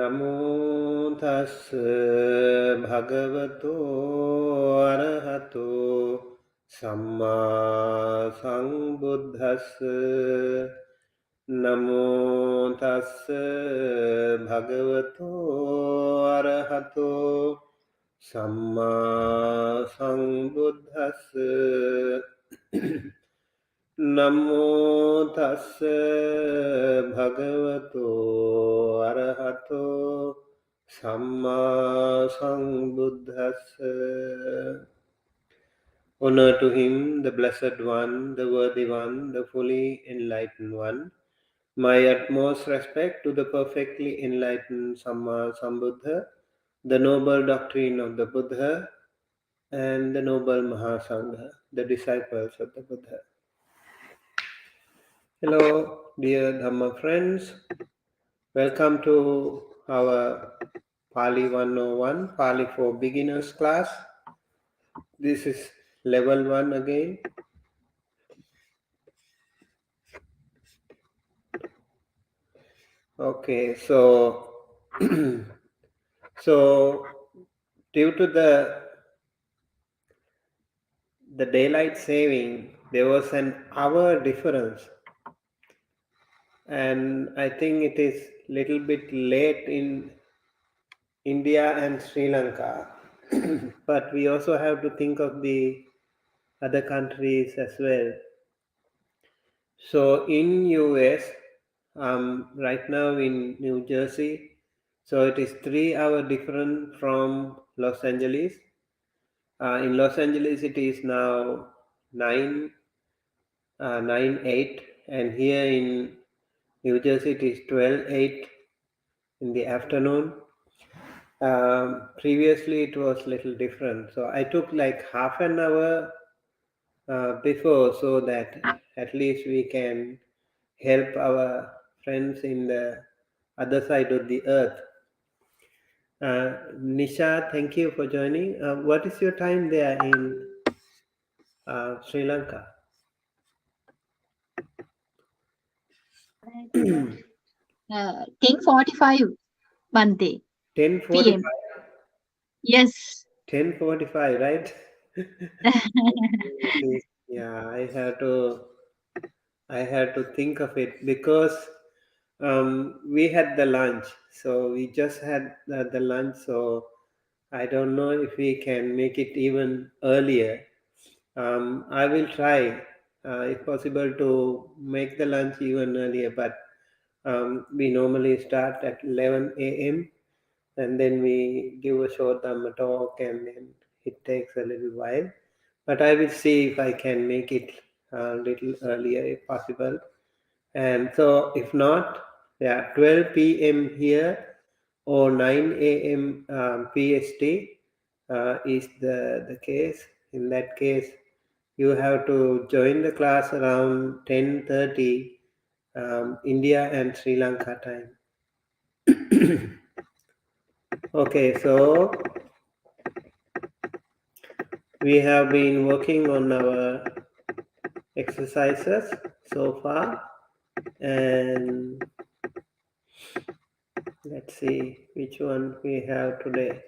Namo tassa bhagavato arahato samma sambuddhassa. Namo tassa bhagavato arahato samma sambuddhassa. Namo tassa bhagavato arahato samma sambuddhassa. Honor to him, the Blessed One, the Worthy One, the fully enlightened One. My utmost respect to the perfectly enlightened Samma Sambuddha, the noble doctrine of the Buddha, and the noble Mahasangha, the disciples of the Buddha. Hello, dear Dhamma friends. Welcome to our Pali 101, Pali for Beginners class. This is level 1 again. Okay, so due to the daylight saving, there was an hour difference, and I think it is little bit late in India and Sri Lanka. But we also have to think of the other countries as well. So in US, right now in New Jersey, so it is 3 hour different from Los Angeles. In Los Angeles, it is now 9:08, and here in New Jersey, it is 12:08 in the afternoon. Previously, it was little different. So I took like half an hour before, so that at least we can help our friends in the other side of the earth. Nisha, thank you for joining. What is your time there in Sri Lanka? 10:45 Monday. 10:45. Yes. 10:45, right? Yeah, I had to think of it because we had the lunch, so we just had the lunch. So I don't know if we can make it even earlier. I will try, if possible, to make the lunch even earlier. But we normally start at 11 a.m. and then we give a short Dhamma talk, and then it takes a little while. But I will see if I can make it a little earlier if possible. And so if not, yeah, 12 p.m. here or 9 a.m. PST is the case. In that case, you have to join the class around 10:30 India and Sri Lanka time. Okay, so we have been working on our exercises so far, and let's see which one we have today.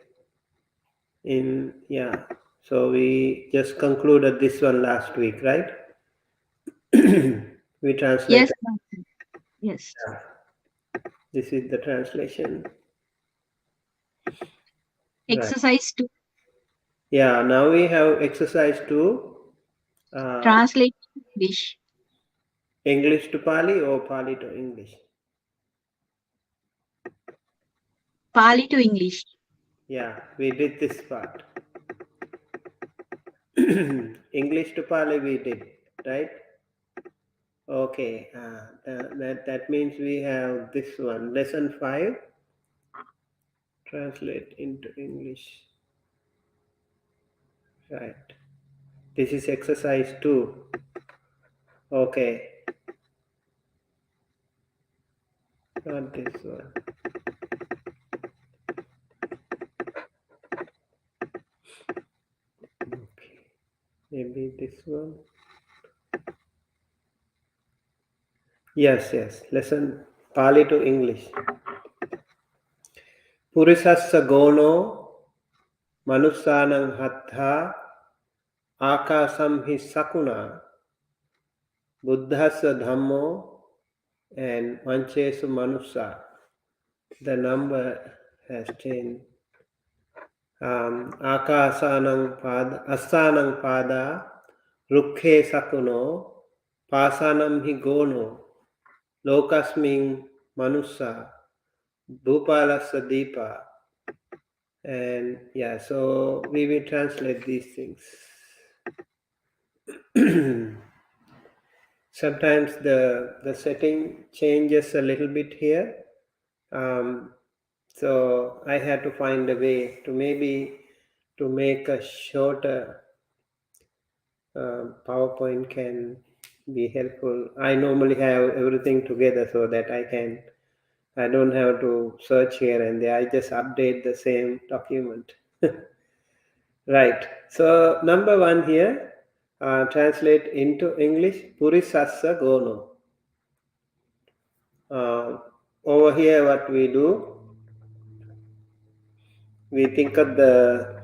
So we just concluded this one last week, right? We translated. Yes. Yeah. This is the translation. Exercise 2. Yeah, now we have exercise 2. Translate English. English to Pali or Pali to English? Pali to English. Yeah, we did this part. English to Pali we did, right? Okay, that means we have this one, lesson 5, translate into English. Right. This is exercise 2. Okay. Not this one. Okay. Maybe this one. Yes. Lesson Pali to English. Purisassa gono manussanang hatha akasam hi sakuna buddhassa dhammo and vanchesu manussa. The number has changed. Akasanang pada, assanang pada, rukhe sakuno, pasanam hi gono, lokasming manussa, bhupalassa deepa. And yeah, so we will translate these things. Sometimes the setting changes a little bit here. So I had to find a way to maybe to make a shorter PowerPoint can be helpful. I normally have everything together so that I don't have to search here and there. I just update the same document. Right. So number one here, translate into English, Purisassa Gono. Over here, what we do, we think of the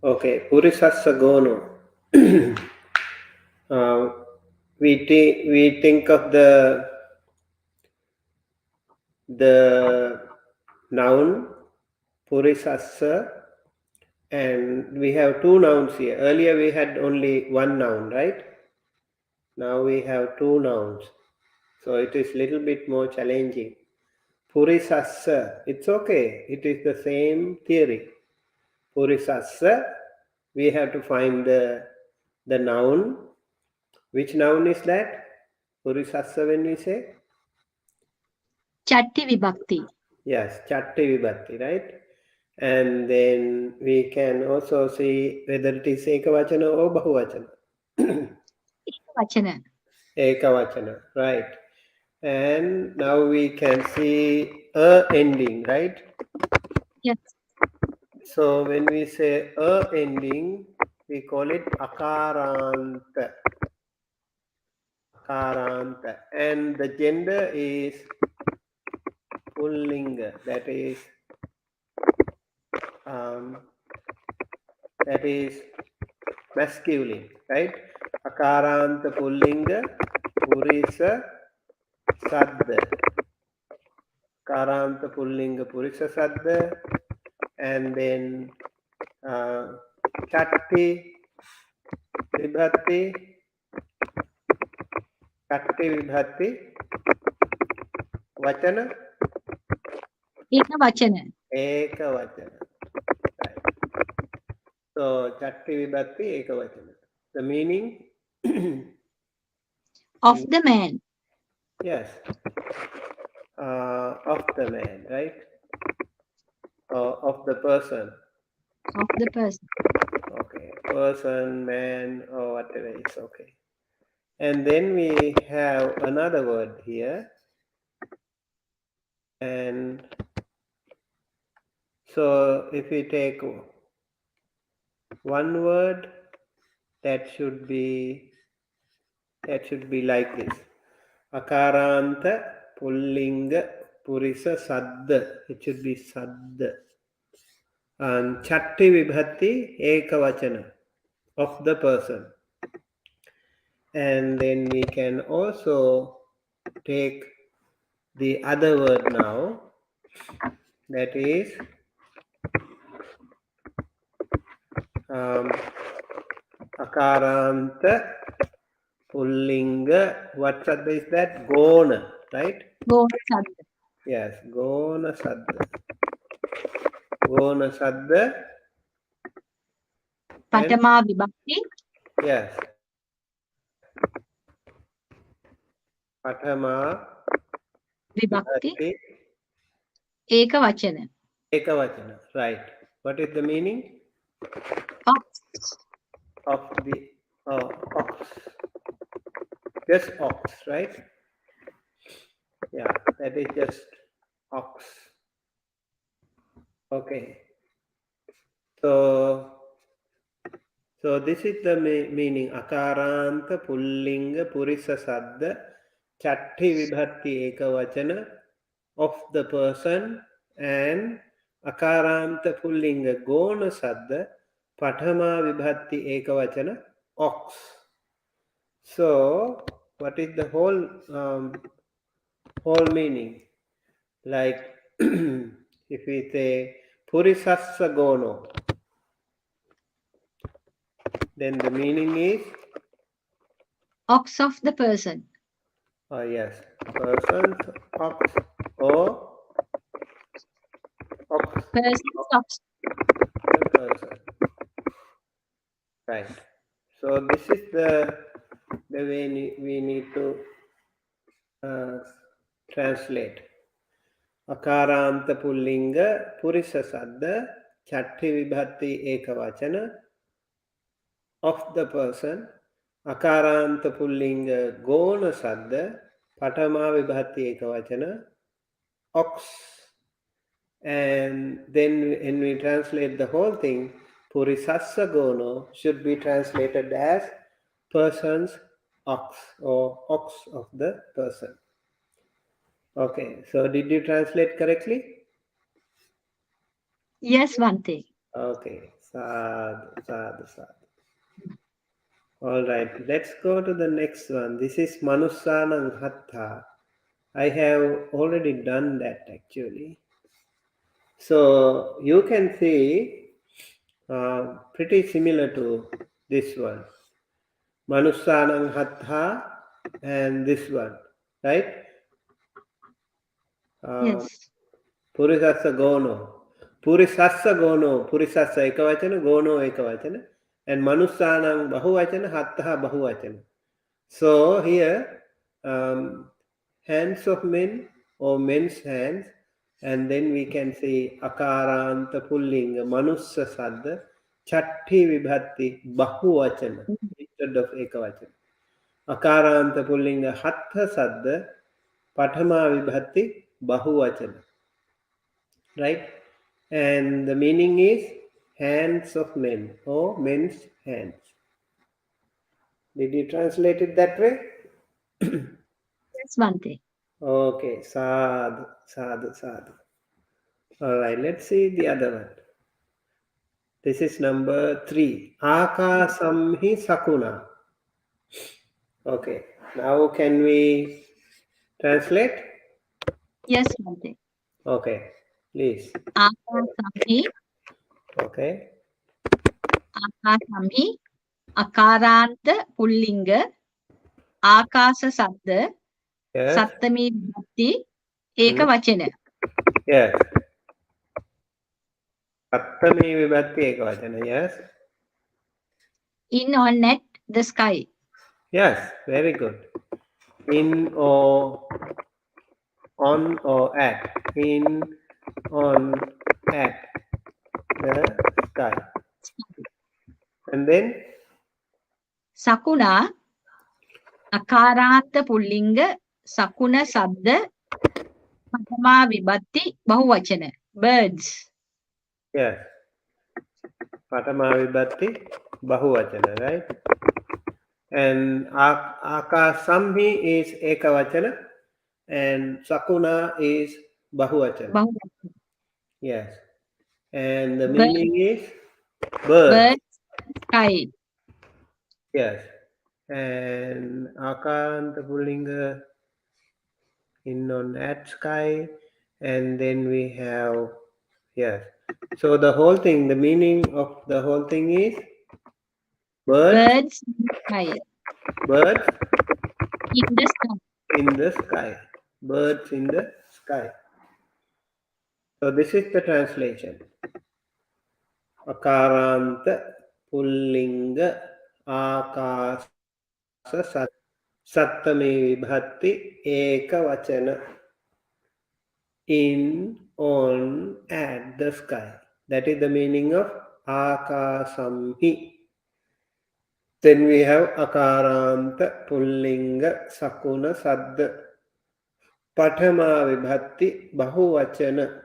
okay, Purisassa Gono. We think of the noun Purisassa, and we have two nouns here. Earlier we had only one noun, right? Now we have two nouns, so it is little bit more challenging. Purisassa, it's okay. It is the same theory. Purisassa, we have to find the noun. Which noun is that? Purisassa when we say? Chatti Vibhakti. Yes, Chatti Vibhakti, right? And then we can also see whether it is Ekavachana or Bahuvachana. Ekavachana. Ekavachana, right. And now we can see a ending, right? Yes. So when we say a ending, we call it akaranta. Akaranta. And the gender is pullinga. That is masculine, right? Akaranta pullinga purisa sadda. Akaranta pullinga purisa sadda. And then chatti vibhatti vachana Ekavachana. ekavachana. Right. So chatti vibhatti ekavachana. The meaning Of the man. yes, of the man, right? Of the person. Of the person. Okay, person, man, or whatever is okay. And then we have another word here. And so if we take one word, that should be like this. Akaranta pullinga purisa sadda. It should be sadda. And chatti vibhatti ekavachana, of the person. And then we can also take the other word now, that is akaranta pullinga. What sadda is that? Gona, right? Gona Sadda. Yes, gona sadda. Gona sadda. Patama Vibhakti. Yes. Pathama Vibhakti. vibhatti Ekavachana. ekavachana. Right. What is the meaning? Ox. Of the ox. Just ox, right? Yeah, that is just ox. Okay. So this is the meaning. Akaranta pullinga purisa sadda chatti vibhatti ekavachana of the person, and akaranta pullinga gona sadda pathama vibhatti ekavachana ox. So what is the whole meaning? Like if we say purisassa gono, then the meaning is Ox of the person. yes, person ox or ox Person's ox. the person. Right. So this is the way we need to uh, translate. Akaranta pullinga purisa sadda chatti vibhatti ekavachana of the person. Akaranta pullinga gona sadda patama vibhatti ekavachana ox. And then when we translate the whole thing, purisassa gono should be translated as person's ox or ox of the person. Okay, so did you translate correctly? Yes, Bhante. Okay, sadhu, sadhu, sadhu. All right, let's go to the next one. This is Manussanang Hatha. I have already done that actually. So you can see pretty similar to this one. Manussanang Hatha and this one, right? Yes. Purisassa gono. Purisassa gono. Purisassa ekavachana, gono ekavachana. And Manussanang bahuvachana, Hatha bahuvachana. So here, hands of men or men's hands, and then we can say akaranta pullinga manussa sadda chatti vibhatti bahuvachana instead of ekavachana. Akaranta pullinga hatha sadda pathama vibhatti bahuvachana. Right? And the meaning is hands of men or men's hands. Did you translate it that way? Yes, Bhante. Okay, sadhu, sadhu, sadhu. All right, let's see the other one. This is number 3. Akasamhi sakuna. Okay, now can we translate? Yes, Bhante. Okay, please. Akasamhi, Okay, akasamhi, akaranta pullinga, akasa sadda, yes. sattami vibhatti, eka vachana. Yes. Sattami vibhatti ekavachana, yes. In on at the sky. Yes, very good. In or on or at. In, on, at the sky. And then Sakuna, akaranta pullinga, sakuna sadda, pathama vibhatti, bahuvachana. Birds. yes, Patama vibhatti bahuvachana, right? And akasamhi is ekavachana and sakuna is bahuvachana. Bahuvachana. Yes. And the Bird, meaning is birds. birds, sky. Yes. And akanta pullinga in on at sky. And then we have, yes. So the whole thing, the meaning of the whole thing is birds, Birds in the sky. birds In the sky. in the sky. Birds in the sky. So this is the translation. Akaranta pullinga akasa sattame vibhatti ekavachana in, on, at the sky. That is the meaning of akasamhi. Then we have akaranta pullinga sakuna sadda pathama vibhatti bahuvachana.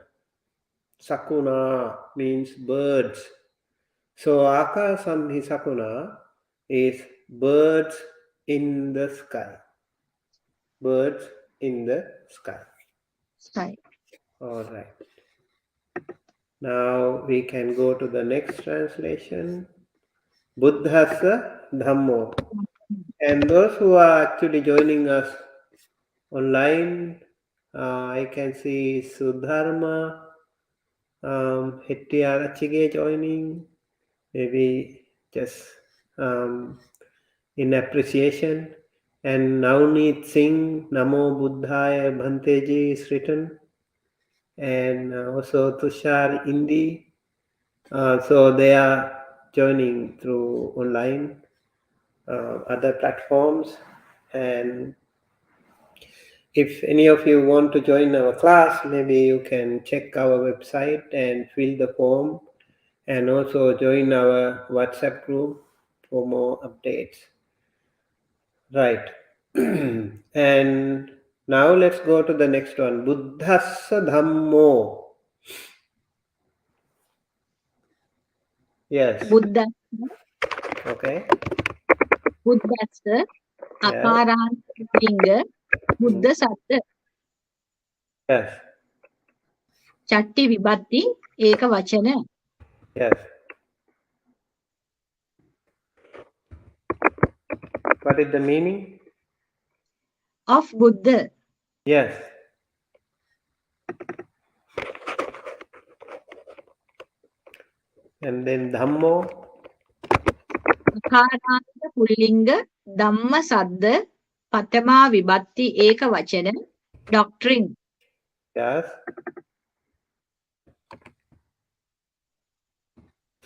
Sakuna means birds. So akasamhi sakuna is birds in the sky. birds in the sky. Sky. All right. Now we can go to the next translation. Buddhassa Dhammo. And those who are actually joining us online, I can see Sudharma, Hettiarachige joining, maybe just in appreciation. And Navneet Singh, Namo Buddhaya Bhanteji is written. And also Tushar Indi. So they are joining through online, other platforms. And if any of you want to join our class, maybe you can check our website and fill the form, and also join our WhatsApp group for more updates. Right. And now let's go to the next one. Buddhassa Dhammo. Yes. Buddha. Okay. Buddhassa. Yeah. Akaranta Pulinga. Buddha Satta. Yes. Chatti Vibhatti. Eka Vachana. Yes. What is the meaning? Of Buddha. Yes. And then Dhammo. Akaranta Pulinga. Dhamma Satta. Patama Vibhatti. Eka Vachana. Doctrine. Yes.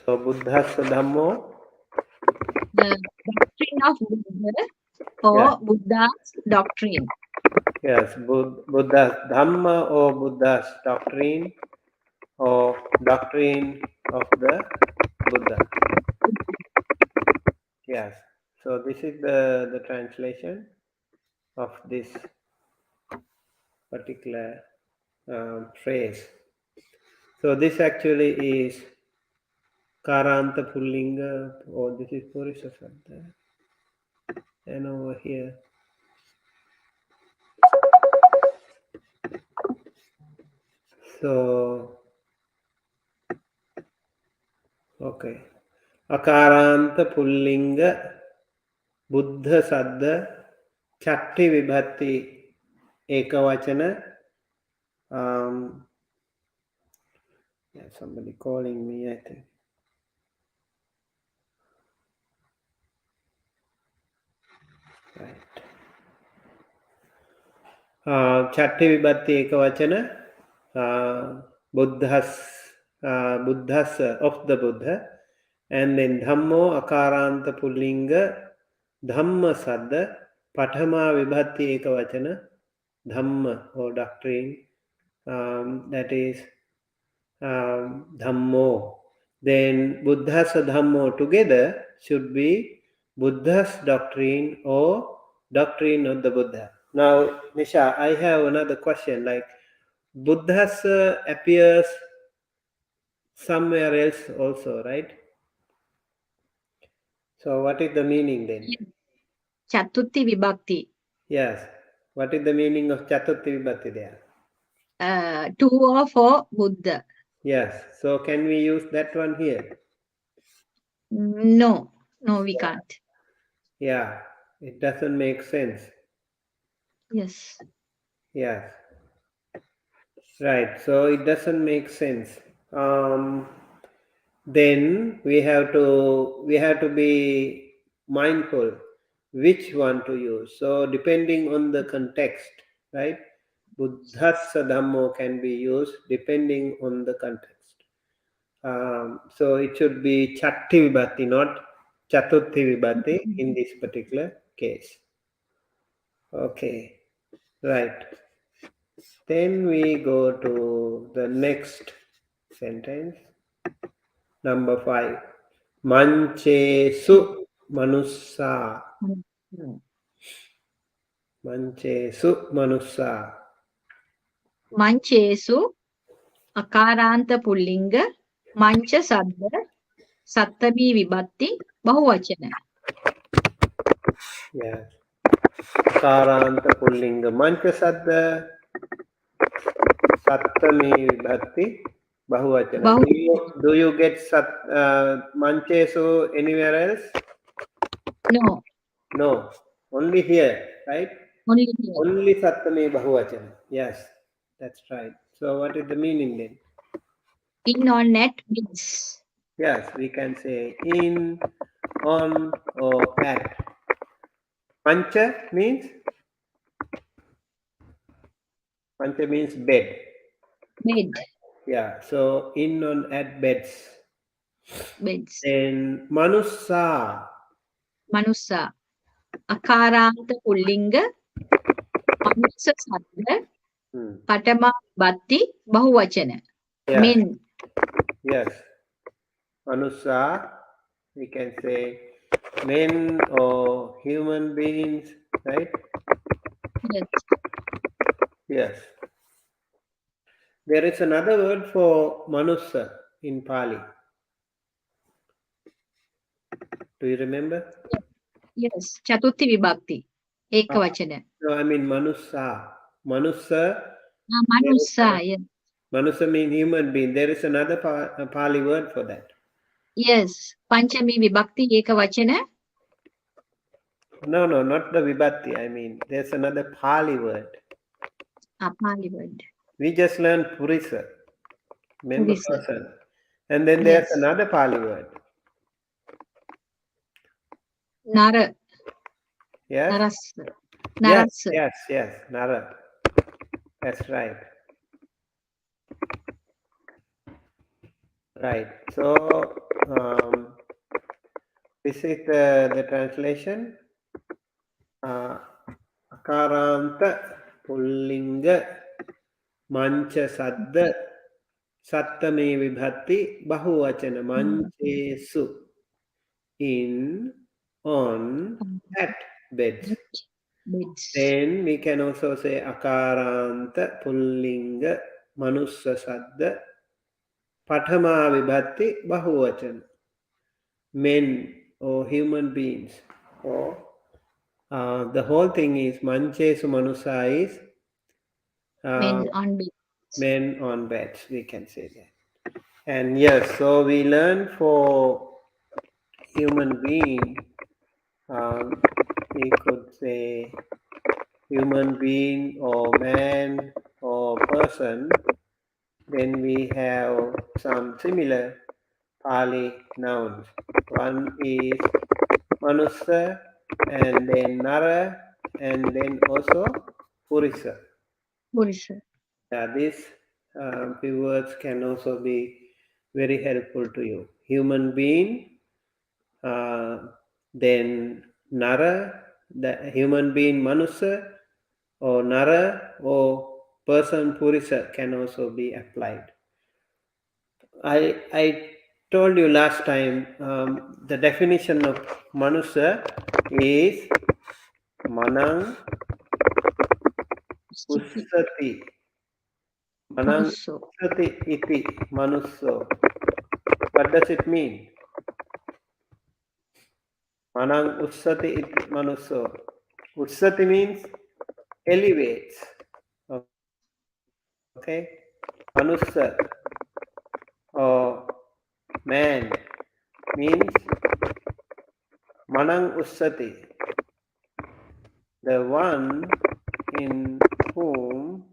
So Buddhassa Dhammo. The doctrine of Buddha or Yeah. Buddha's doctrine. Yes. Buddha's Dhamma or Buddha's doctrine, or doctrine of the Buddha. Yes. So this is the translation of this particular phrase. So this actually is Karanta Pullinga, or this is Purusha Saddha. And over here, so okay, Akaranta Pullinga Buddha Saddha Chatti Vibhatti Ekavachana. Yeah, somebody calling me, I think. Right. Chatti Vibhatti Ekavachana. Buddhas of the Buddha. And then Dhammo Akaranta Pullinga Dhamma Saddha Pathama Vibhatti Ekavachana. Dhamma or doctrine, that is Dhammo. Then Buddhas Dhammo together should be Buddha's doctrine or doctrine of the Buddha. Now, Nisha, I have another question. Like, Buddhas appears somewhere else also, right? So what is the meaning then? Chatutti Vibhakti. Yes. What is the meaning of Chatutti Vibhatti there? Two or four Buddha. Yes. So can we use that one here? No, we can't. Yeah. It doesn't make sense. Yes. Yes. Right. So it doesn't make sense. Then we have to be mindful which one to use. So depending on the context, right? Buddhassa Dhammo can be used depending on the context. So it should be Chatti Vibhatti, not Chatuthi Vibhatti in this particular case. Okay, right. Then we go to the next sentence. Number 5. Manchesu Manussa. Manchesu Manussa. Manchesu Akaranta Pullinga Mancha Saddha Sattami Vibhatti Bahuvachana. Yes. Karanta pullinga mancha sadda sattami vibhatti bahuvachana. Bahuvachana. Do you get manchesu anywhere else? No, No, only here, right? only here. Only sattami bahuvachana. Yes, that's right. So what is the meaning then? In on net means Yes, we can say in, on, or at. Pancha means bed. bed, Yeah, so in, on, at beds. beds. Then manussa. Manusa. Akaranta pullinga, manusa sadda, Hmm. patama batti, bahuvachana. Yes, Men, yes. Manussa, we can say men or human beings, right? yes, Yes. There is another word for manussa in Pali. Do you remember? yes. Chatuthi vibhakti, Ah, ekavachana. no, I mean manussa. Manussa, there is Manusa, yes. manussa means human being. There is another Pali word for that. Yes. Panchami vibhakti, ekavachana. No, no, not the vibhatti. I mean, there's another Pali word. Pali word. We just learned purisa, member Purisa. person. And then there's Yes. another Pali word. Nara, Yes? naras, Yes, naras. yes, yes. Nara. That's right. Right. So, this is the translation. Akaranta pullinga mancha sadda sattame vibhatti bahuvachana manchesu in, on, at beds. Beds. Then we can also say akaranta pullinga manussa sadda pathama vibhatti bahuvachana. Men or human beings. Or the whole thing is manchesu manusa is uh, Men on beds. men on beds. We can say that. And yes, so we learn for human being. We could say human being or man or person. Then we have some similar Pali nouns. One is Manusa, and then Nara, and then also Purisa. Purisa. These few words can also be very helpful to you. Human being, uh, then Nara, the human being Manusa, or Nara, or person Purisa can also be applied. I told you last time the definition of Manusa is Manang Stuti. Ussati. Manang Manuso. Ussati iti Manusso. What does it mean? Manang Ussati iti Manusso. Ussati means elevates. Okay? Manussa or man means Manang Ussati. The one in whom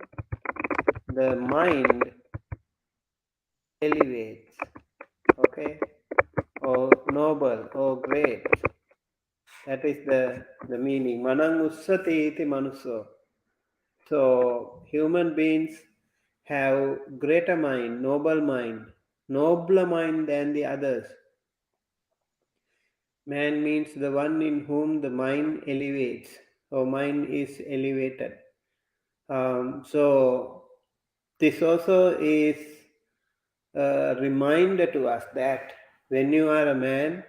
the mind elevates, okay, or noble or great. That is the meaning. Manang ussati iti manuso. So human beings have greater mind, nobler mind than the others. Man means the one in whom the mind elevates, or mind is elevated. So this also is a reminder to us that when you are a man,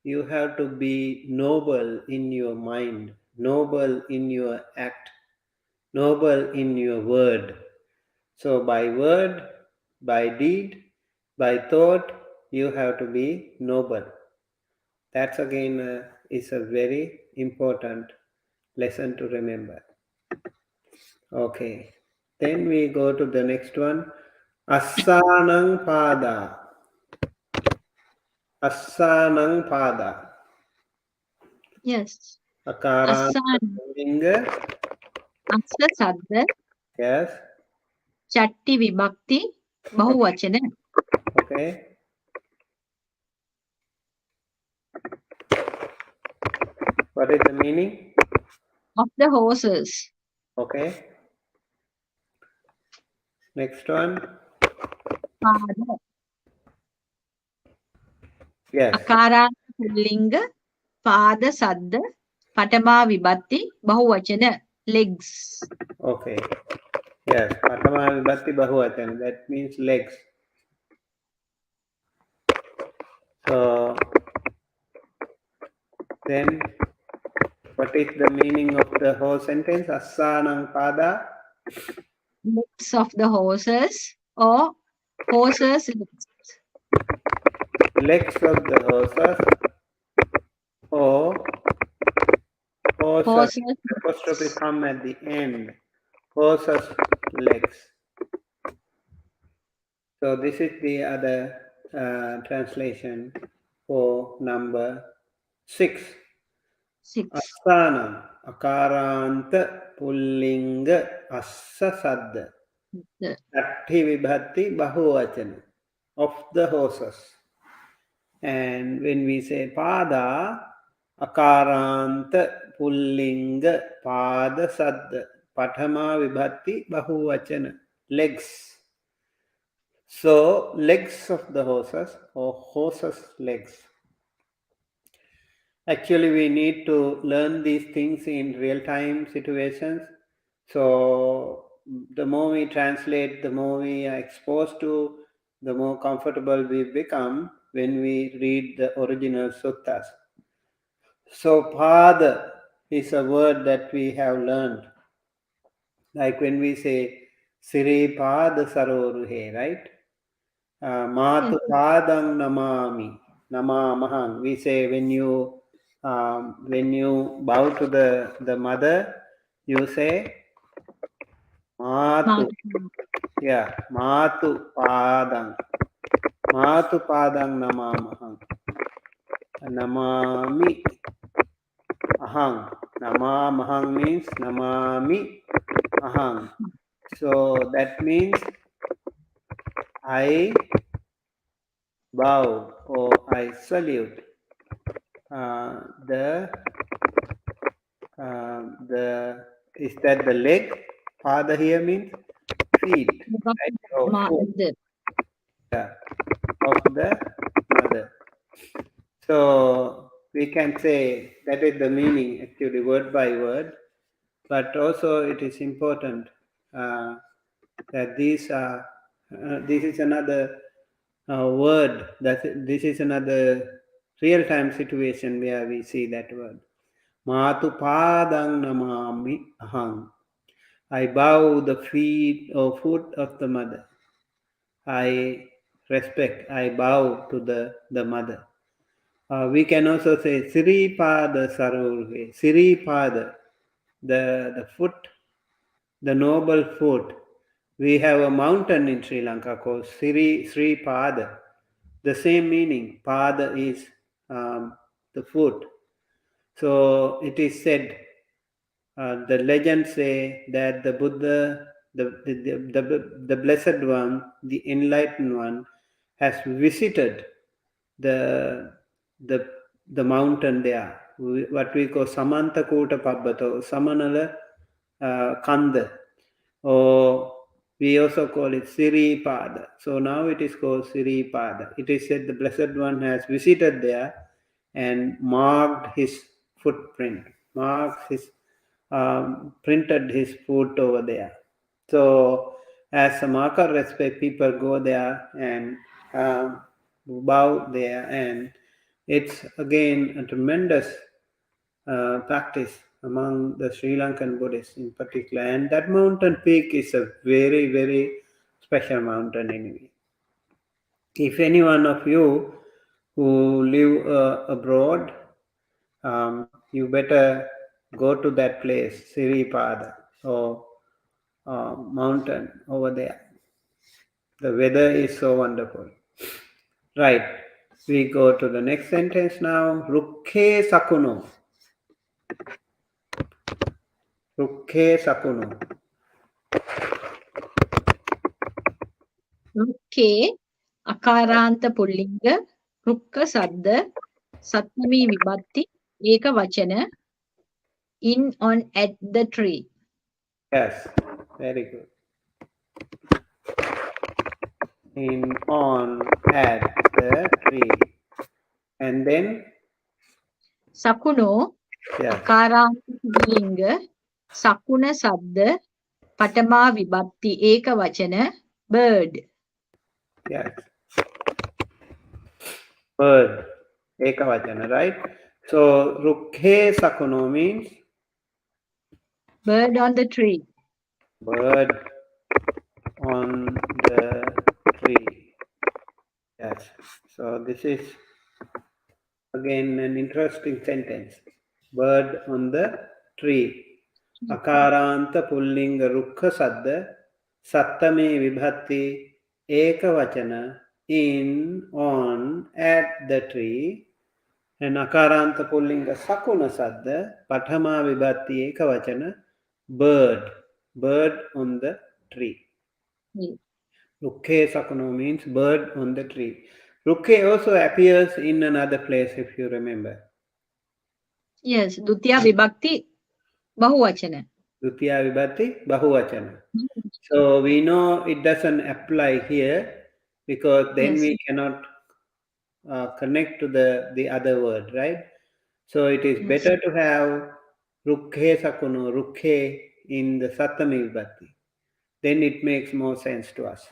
you have to be noble in your mind, noble in your act, noble in your word. So by word, by deed, by thought, you have to be noble. That's again is a very important lesson to remember. Okay. Then we go to the next one. Asanang pada. Asanang pada. Yes. Akaranta Asana. linga. Asa Sadda. Yes. Chatti Vibhakti. Okay. Bahuvachana. Okay. What is the meaning? Of the horses. Okay. Next one. Pada. Yes. Akaranta Pullinga. Pada Sadda. Patama Vibhakti. Bahuvachana. Legs. Okay. Yes. Patama vibhakti bahuvachana. That means legs. So then what is the meaning of the whole sentence? Asanang pada. Legs of the horses or horses legs. Legs of the horses or horses. Horses Apostrophe legs. come at the end. Horses legs. So this is the other translation for number 6. 6. Asanam, akaranta, pullinga, assa sadda. The Atti vibhatti bahuvachana of the horses. And when we say pada, akaranta, pullinga, pada sadda, pathama vibhatti bahuvachana, legs. So, legs of the horses or horses' legs. Actually, we need to learn these things in real-time situations. So, the more we translate, the more we are exposed to, the more comfortable we become when we read the original suttas. So, pada is a word that we have learned. Like when we say, Siri pada saroruhe, right? yes. Matu padang namami, namamahang. We say when you bow to the mother, you say matu. Matu. Yeah, matu padang. Matu padang namamahang. Namami ahang. Namamahang means namami ahang. So that means I bow or I salute the is that the leg? Pada here means feet, right? Or foot, The yeah, of the mother. So we can say that is the meaning actually word by word, but also it is important that these are this is another word that this is another real-time situation where we see that word. Matu padang namami ahang. I bow the feet or foot of the mother. I respect, I bow to the mother. We can also say Siri Pada Sarurve. Siri Pada, the foot, the noble foot. We have a mountain in Sri Lanka called Sri Pada. The same meaning. Pada is the foot. So it is said, the legends say that the Buddha, the Blessed One, the Enlightened One, has visited the the the mountain there, what we call Samantakota Pabbato, Samanala Kanda, or we also call it Siripada. So now it is called Siripada. It is said the Blessed One has visited there and marked his footprint, marked his printed his foot over there. So, as a marker of respect, people go there and bow there, and it's again a tremendous practice among the Sri Lankan Buddhists in particular. And that mountain peak is a very, very special mountain anyway. If any one of you who live abroad, you better go to that place, Siripada, or mountain over there. The weather is so wonderful. Right. We go to the next sentence now. Rukke sakuno. Rukke sakuno. Rukke, akaranta pullinga, rukka sadda, satnami vibhatti, eka vachana, in on at the tree. Yes, very good. In, on, at the tree. And then? Sakuno, Yes. akaranta pullinga, sakuna sadda, patama vibhatti, eka vachana, bird. Yes. Bird. Ekavachana, right? So, Rukkhe Sakuno means? Bird on the tree. Bird on the tree. Yes. So, this is again an interesting sentence. Bird on the tree. Akaranta pullinga rukkha sadda sattame vibhatti ekavachana in, on, at the tree. And akaranta pullinga sakuna sadda pathama vibhatti ekavachana bird. Bird on the tree. Rukke sakuno means bird on the tree. Rukke also appears in another place, if you remember. Yes, Dutiya Vibhakti Bahuvachana. Dutiya vibhatti bahuvachana. So we know it doesn't apply here because then Yes. we cannot connect to the other word, right? So it is Yes. better to have rukkhe sakuno, rukkhe in the sattami vibhatti. Then it makes more sense to us.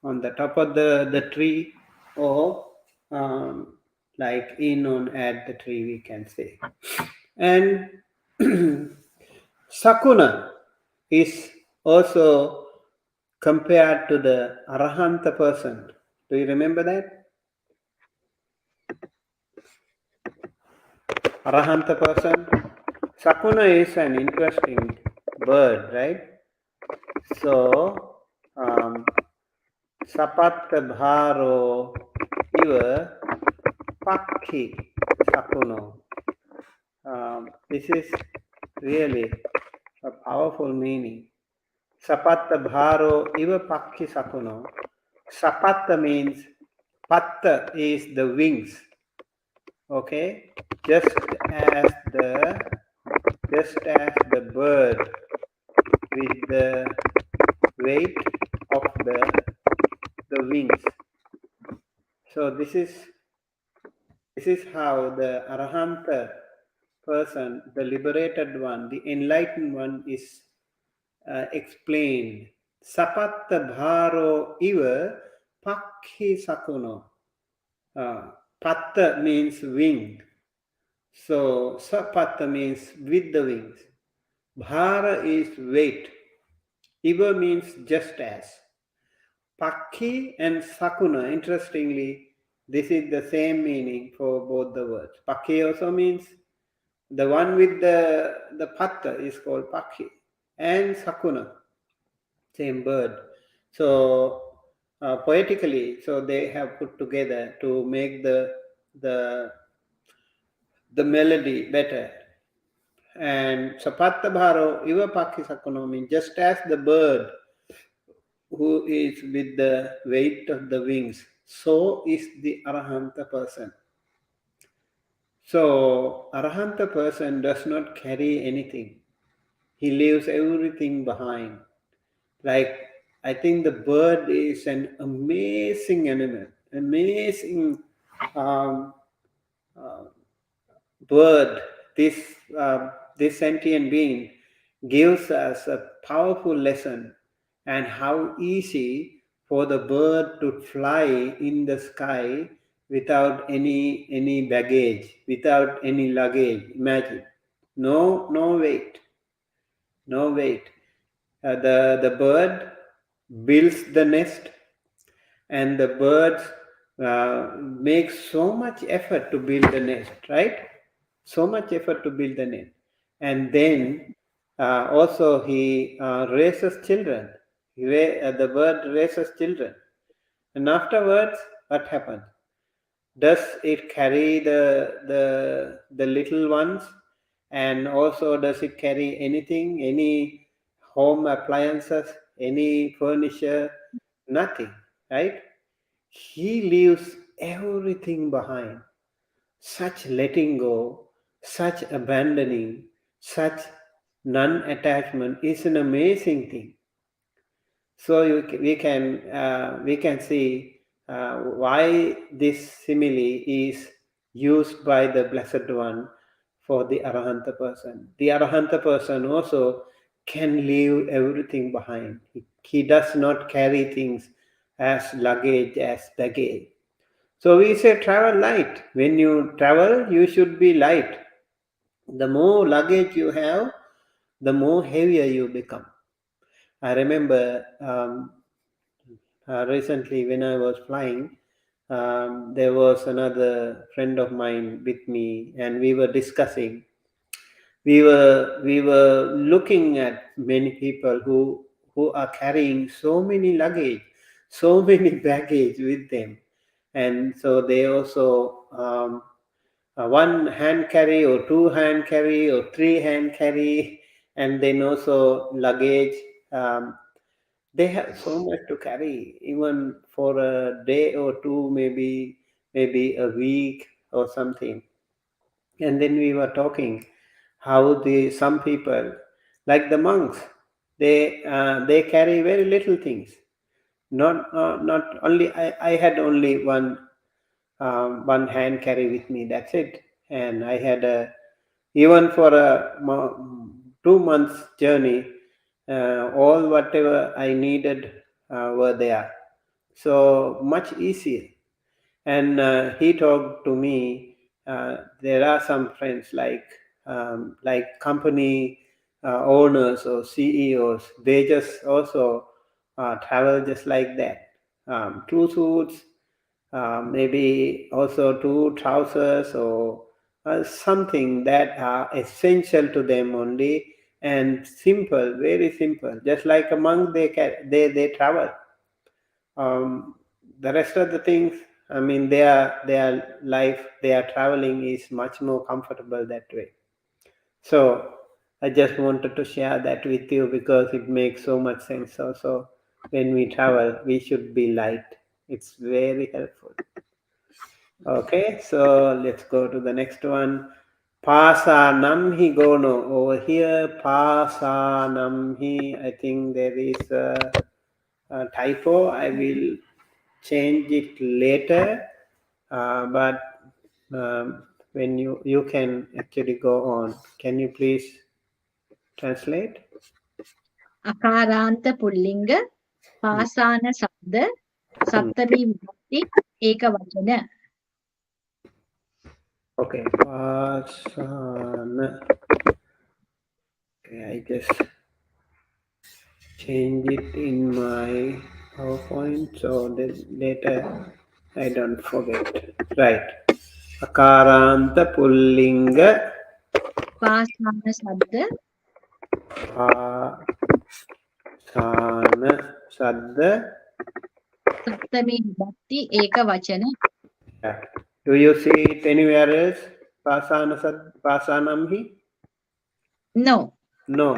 On the top of the tree, or like in, on, at the tree, we can say. And sakuna is also compared to the arahanta person. Do you remember that? Arahanta person. Sakuna is an interesting bird, right? So, sapatta bharo iva pakhi sakuno. This is really a powerful meaning. Sapatta bharo iva pakhi sakuno. Sapatta means, patta is the wings. Okay, just as the bird with the weight of the wings. So this is how the arahanta person, the liberated one, the enlightened one, is explained. Sapatta bharo iva pakhi sakuno. Patta means wing. So sapatta means with the wings. Bhara is weight. Iva means just as. Pakhi and sakuna, interestingly, this is the same meaning for both the words. Pakhi also means the one with the patta is called pakhi, and sakuna, same bird. So poetically, so they have put together to make the melody better. And sapatta bharo iva pakhi sakuno means just as the bird who is with the weight of the wings, so is the arahanta person. So arahanta person does not carry anything. He leaves everything behind. Like, I think the bird is an amazing animal, amazing bird. This sentient being gives us a powerful lesson, and how easy for the bird to fly in the sky without any baggage, without any luggage. Imagine, no weight, no weight. The bird builds the nest, and the birds make so much effort to build the nest, right? So much effort to build the nest. And then also he raises children. The bird raises children. And afterwards, what happens? Does it carry the little ones, and also does it carry anything, any home appliances, any furniture? Nothing, right? He leaves everything behind. Such letting go, such abandoning, such non-attachment is an amazing thing. So we can see why this simile is used by the Blessed One for the Arahanta person. The Arahanta person also can leave everything behind. He does not carry things as luggage, as baggage. So we say travel light. When you travel, you should be light. The more luggage you have, the more heavier you become. I remember recently when I was flying, there was another friend of mine with me, and we were discussing. We were looking at many people who are carrying so many luggage, so many baggage with them, and so they also one hand carry or two hand carry or three hand carry, and then also luggage. Um, they have so much to carry, even for a day or two, maybe a week or something. And then we were talking how the some people, like the monks, they carry very little things. Not only I had only one hand carry with me. That's it. And I had a even for a 2 months journey, all whatever I needed were there. So much easier. And he talked to me. There are some friends like company owners or CEOs. They just also travel just like that. Two suits, maybe also two trousers or something that are essential to them only, and simple, very simple. Just like a monk, they travel. Um, the rest of the things, I mean, their life, their traveling is much more comfortable that way. So I just wanted to share that with you because it makes so much sense. Also, when we travel, we should be light. It's very helpful. Okay, so let's go to the next one. Pasanam hi gono. Over here, pasanam hi. I think there is a typo. I will change it later. But when you can actually go on, can you please translate? අකාරාන්ත පුල්ලිංග Hmm. පාසාන සද්ද Hmm. සප්තමී විභක්ති ඒක වචන. Okay, pasana. Okay, I just change it in my PowerPoint so that later I don't forget. Right. Akaranta pullinga පාසාන සද්ද pasana sadda. සප්තමී විභක්ති ඒක වචන. Yeah. Do you see it anywhere else? Pasanamhi? No. No.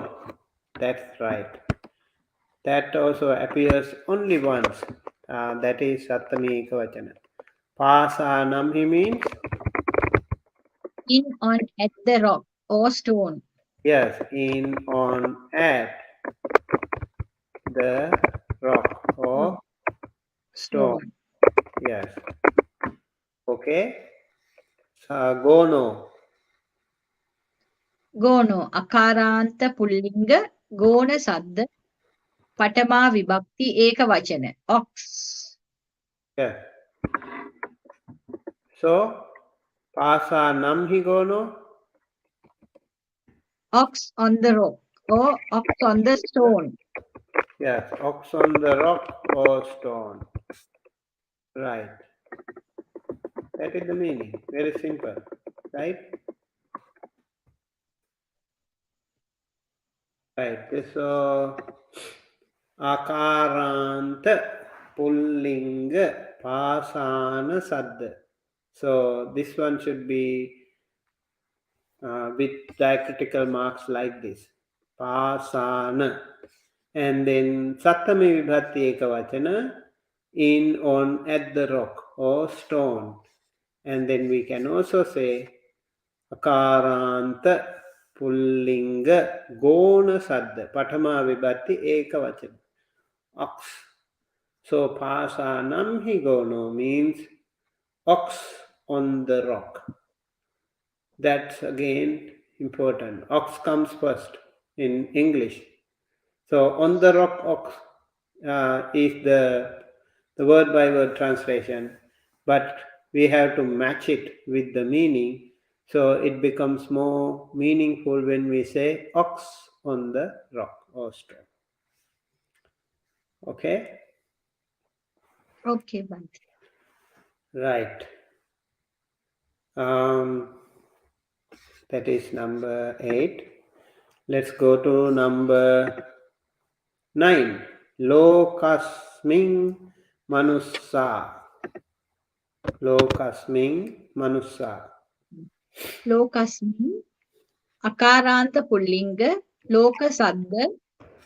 That's right. That also appears only once. That is Sattami Ekavachana. Pasanamhi means In on at the rock or stone. yes, in, on, at the rock Rock, or stone. stone. Yes. Okay. Gono. ගෝනෝ අකාරාන්ත පුල්ලිංග ගෝන සද්ද පඨමා විභක්ති ඒක වචන. Ox. Yes. So, Pasanamhi gono. Ox on the rock or ox on the stone. Yes, ox on the rock or stone. Right. That is the meaning. Very simple. Right? Right. So akaranta pullinga pasana sadda. So this one should be with diacritical marks like this. Pasana. And then Sattami Vibhati Ekavachana, in, on, at the rock or stone. And then we can also say Akaranta Pullinga Gona Sadda Patama Vibhati Ekavachana. Ox. So Pasanam Higono means ox on the rock. That's again important. Ox comes first in English. So on the rock ox is the word by word translation, but we have to match it with the meaning. So it becomes more meaningful when we say ox on the rock or stone. Okay? Okay, Bhante. Right. That is number 8. Let's go to number 9. Lokasming manussa. Lokasming manussa. Lokasmin, Akaranta Pullinga, Loka Sadda,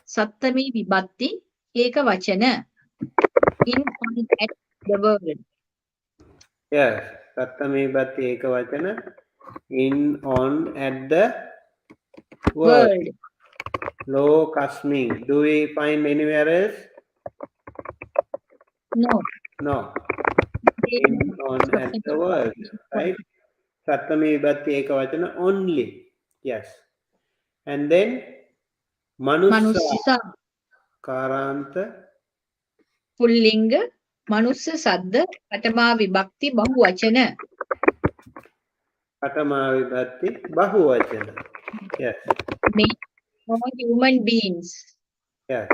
Sattami Vibhatti, Ekavachana. In, on, at the world. Yes, Sattami Bhatti Ekavachana, in, on, at the world. World. Lokasming. Do we find anywhere else? No. No. In, on, at the world. Right? Sattami Bhatti Ekavachana only. Yes. And then Manussa. Manussa. Karanta. Pullinga, Manussa Sadda, Patama Vibhakti, Bahuvachana. Patama Vibhatti Bahuvachana. Yes. Men or human beings. Yes.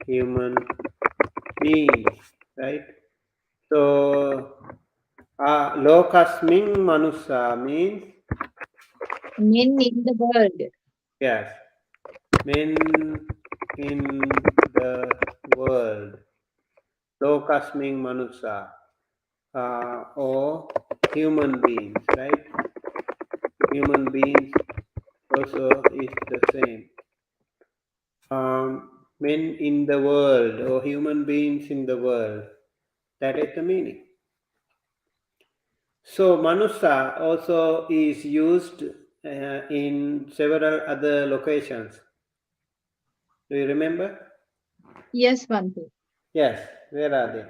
Human beings. Right? So, Lokasming Manusa means, Men in the world. yes, men in the world. Lokasming Manusa, or human beings, right? Human beings also is the same. Men in the world or human beings in the world. That is the meaning. So Manusa also is used in several other locations. Do you remember? Yes, Bhante. Yes. Where are they?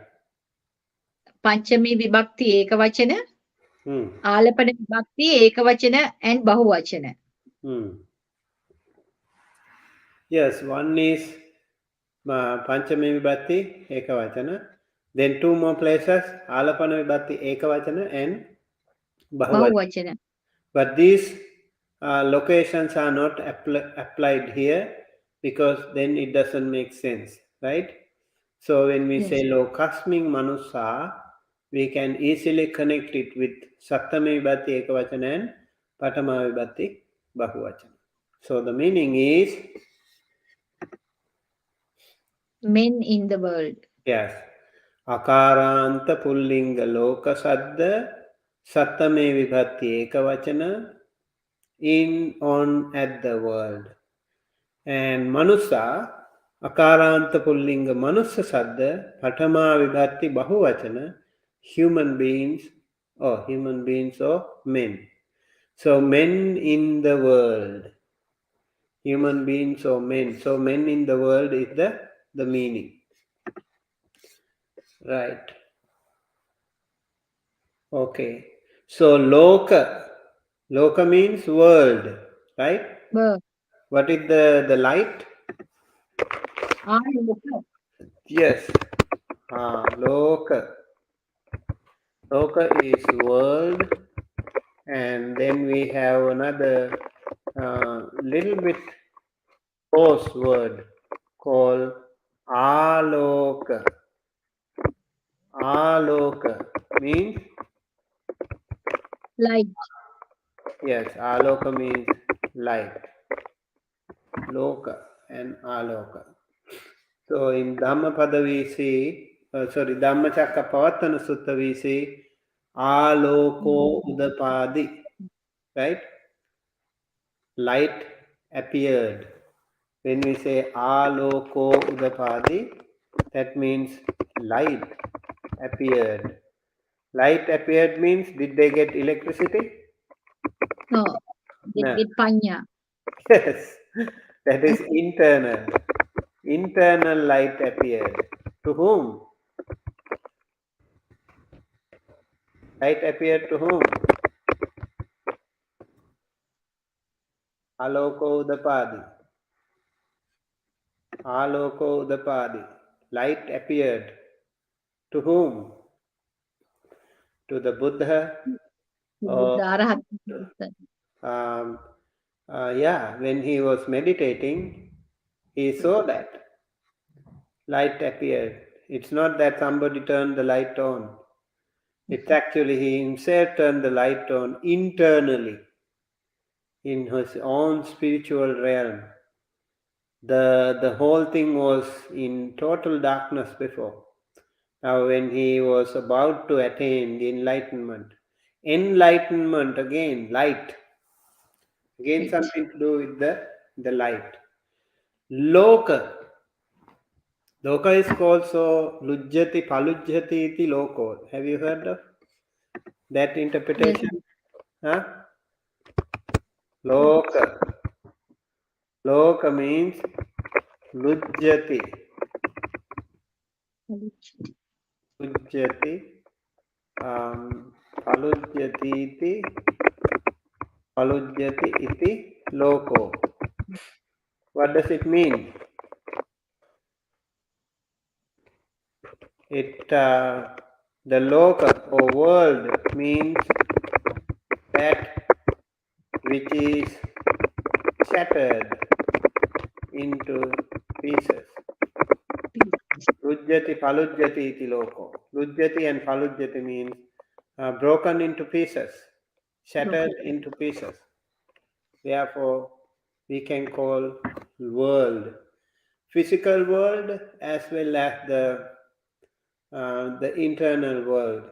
Panchami Vibhakti, Ekavachana. Hmm. Alapana Vibhakti, Ekavachana and Bahuvachana. Yes, one is Panchami Vibhatti Ekavachana. Then two more places, Alapana Vibhatti Ekavachana and Bahuvachana. Bahuvachana. But these locations are not applied here because then it doesn't make sense, right? So when we say Lokasming Manusa, we can easily connect it with Sattami Vibhatti Ekavachana and Patama Vibhatti Bahuvachana. So the meaning is, Men in the world. yes, Akaranta Pullinga Loka Sadda Sattame Vibhatti Ekavachana, in, on, at the world. And Manusa, Akaranta Pullinga Manusa Sadda Patama Vibhatti Bahuvachana, human beings or men. So men in the world. Human beings or men. So men in the world is the meaning. Right. Okay. So Loka. Loka means world. Right? World. What is the light? Loka. Yes. Loka. Loka is world. And then we have another little bit close word called Aloka. Aloka means, Light. yes, Aloka means light. Loka and Aloka. So in Dhammapada we see, Dhammacakkappavattana Sutta we see Aloko Udapadi, right? Light appeared. When we say Aloko Udapadi, that means light appeared. Light appeared means did they get electricity? No, they No. get panya. Yes, that is internal. Internal light appeared. To whom? Light appeared to whom? Aloko Udapadi. Aloko Udapadi. Light appeared. To whom? To the Buddha or Buddha Arahata. um, when he was meditating, he saw that light appeared. It's not that somebody turned the light on. It's actually he himself turned the light on internally in his own spiritual realm. The whole thing was in total darkness before. Now, when he was about to attain the enlightenment again, light, again Right. something to do with the light. Loka. Loka is also lujjati palujjati iti loko. Have you heard of that Yes. interpretation? Huh? Loka. Loka means lujjati. Lujjati. Palujjati iti loko. What does it mean? The loka or world means that which is shattered into pieces. Lujjati palujjati iti loko. Lujjati and palujjati means broken into pieces, shattered into pieces. Therefore, we can call world physical world as well as the internal world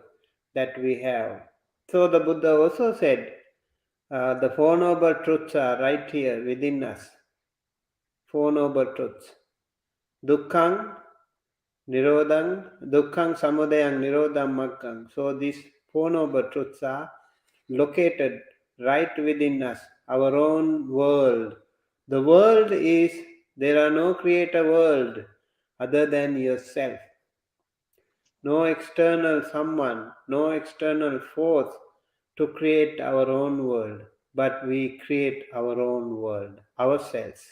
that we have. So the Buddha also said, the Four Noble Truths are right here within us. Four Noble Truths. Dukkhang, Nirodhang, Dukkhang, Samudayang, Nirodhang, Maggang. So these Four Noble Truths are located right within us, our own world. The world is, there are no creator world other than yourself. No external someone, no external force to create our own world, but we create our own world, ourselves,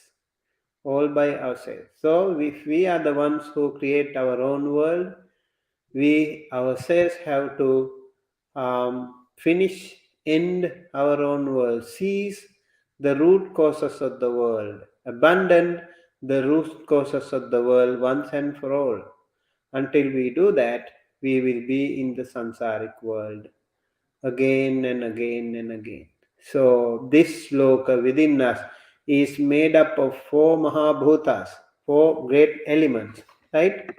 all by ourselves. So, if we are the ones who create our own world, we ourselves have to end our own world, cease the root causes of the world, abandon the root causes of the world once and for all. Until we do that, we will be in the samsaric world again and again and again. So, this sloka within us is made up of four Mahabhutas, four great elements, right?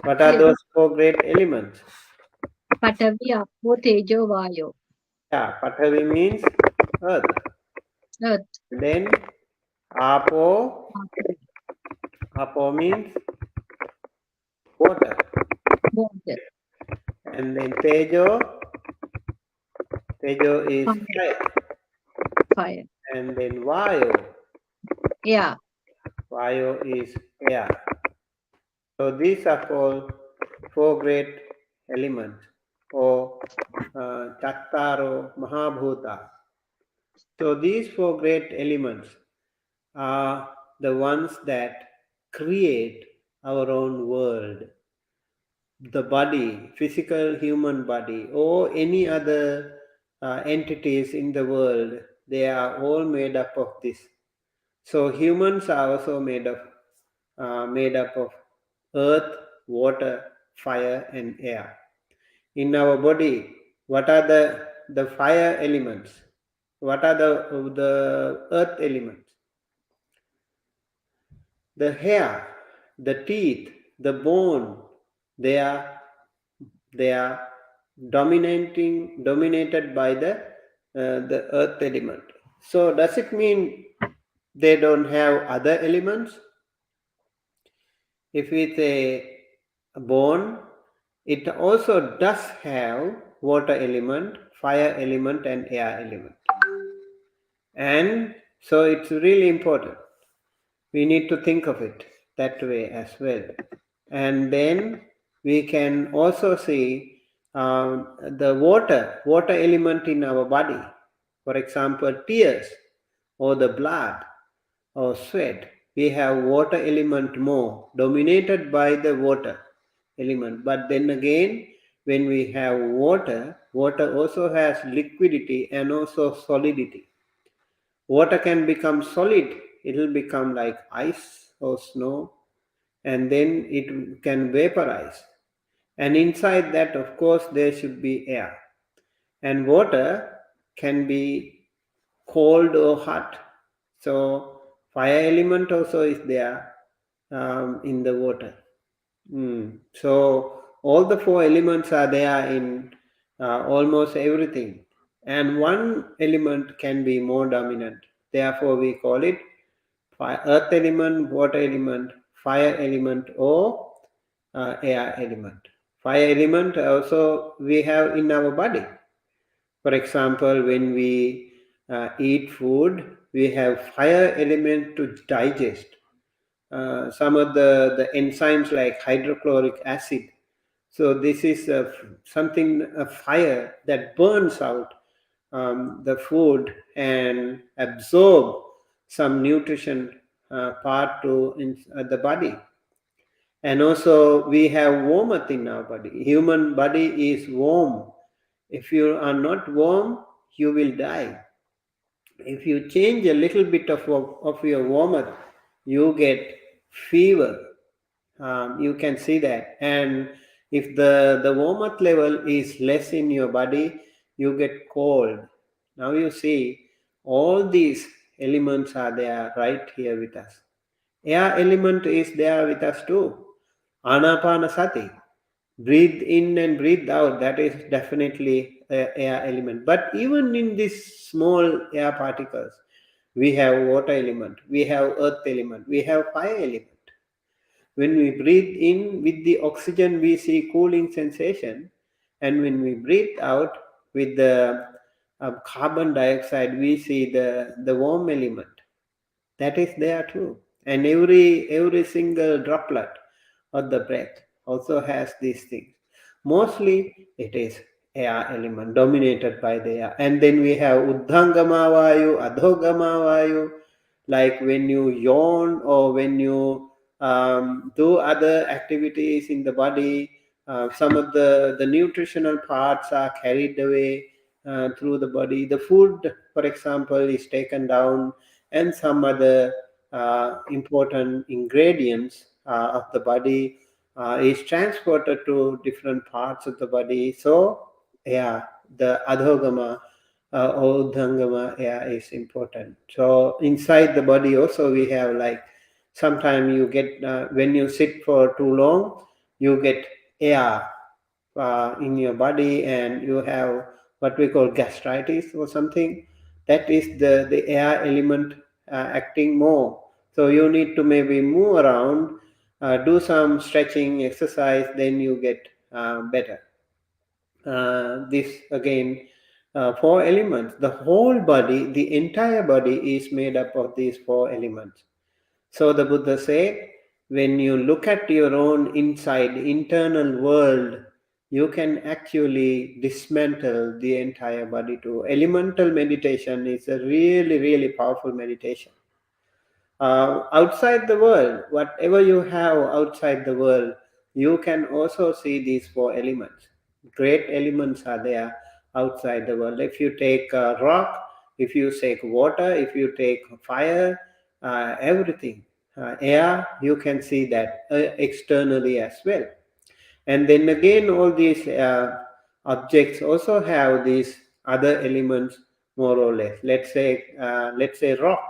What are Yes. those four great elements? Patavi, Apo, Tejo, Vayo. Yeah, Pathavi means earth. Earth. Then Apo, Apo means water. Water. And then Tejo, Tejo is Fire. fire. Fire. And then Vayo, Yeah. Vayo is air. So these are called four great elements or Chattaro Mahabhuta. So these four great elements are the ones that create our own world. The body, physical human body, or any other entities in the world, they are all made up of this. So humans are also made up of earth, water, fire, and air. In our body, what are the fire elements? What are the earth elements? the hair, the teeth, the bone, they are they are dominated by the earth element. So does it mean they don't have other elements? If we say bone, it also does have water element, fire element, and air element. And so it's really important. We need to think of it that way as well. And then we can also see the water element in our body. For example, tears or the blood or sweat. We have water element more dominated by the water element. But then again, when we have water, water also has liquidity and also solidity. Water can become solid, it will become like ice or snow, and then it can vaporize. And inside that, of course, there should be air. And water can be cold or hot. So, fire element also is there in the water. So, all the four elements are there in almost everything. And one element can be more dominant. Therefore, we call it earth element, water element, fire element, or air element. Fire element also we have in our body. For example, when we eat food, we have fire element to digest. Some of the enzymes like hydrochloric acid. So this is a fire that burns out the food and absorb some nutrition part to the body. And also we have warmth in our body. Human body is warm. If you are not warm, you will die. If you change a little bit of your warmth, you get fever. You can see that. And if the warmth level is less in your body, you get cold. Now you see all these elements are there right here with us. Air element is there with us too. Anapanasati. Breathe in and breathe out. That is definitely a air element. But even in these small air particles, we have water element, we have earth element, we have fire element. When we breathe in with the oxygen, we see cooling sensation. And when we breathe out with the carbon dioxide, we see the warm element. That is there too. And every single droplet of the breath also has these things. Mostly it is air element dominated by the air. And then we have Uddhangama Vayu, Adhogama Vayu, like when you yawn or when you do other activities in the body, some of the nutritional parts are carried away through the body. The food, for example, is taken down, and some other important ingredients of the body is transported to different parts of the body. So, yeah, the adhogama or udhangama is important. So, inside the body also we have like sometimes you get when you sit for too long, you get air in your body and you have what we call gastritis or something. That is the air element acting more. So you need to maybe move around, do some stretching exercise, then you get better. This again, four elements. The whole body, the entire body is made up of these four elements. So the Buddha said, when you look at your own inside, internal world, you can actually dismantle the entire body too. Elemental meditation is a really, really powerful meditation. Outside the world, whatever you have outside the world, you can also see these four elements. Great elements are there outside the world. If you take rock, if you take water, if you take fire, everything, air, you can see that externally as well. And then again, all these objects also have these other elements more or less. Let's say rock.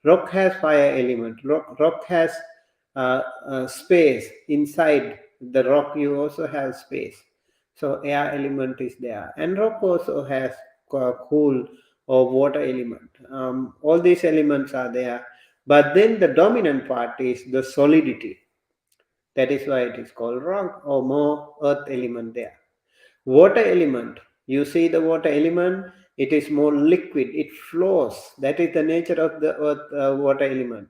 Rock has fire element. Rock has space inside the rock. You also have space, so air element is there, and rock also has cool or water element. All these elements are there, but then the dominant part is the solidity. That is why it is called rock, or more earth element there. Water element, you see the water element, it is more liquid, it flows. That is the nature of the earth water element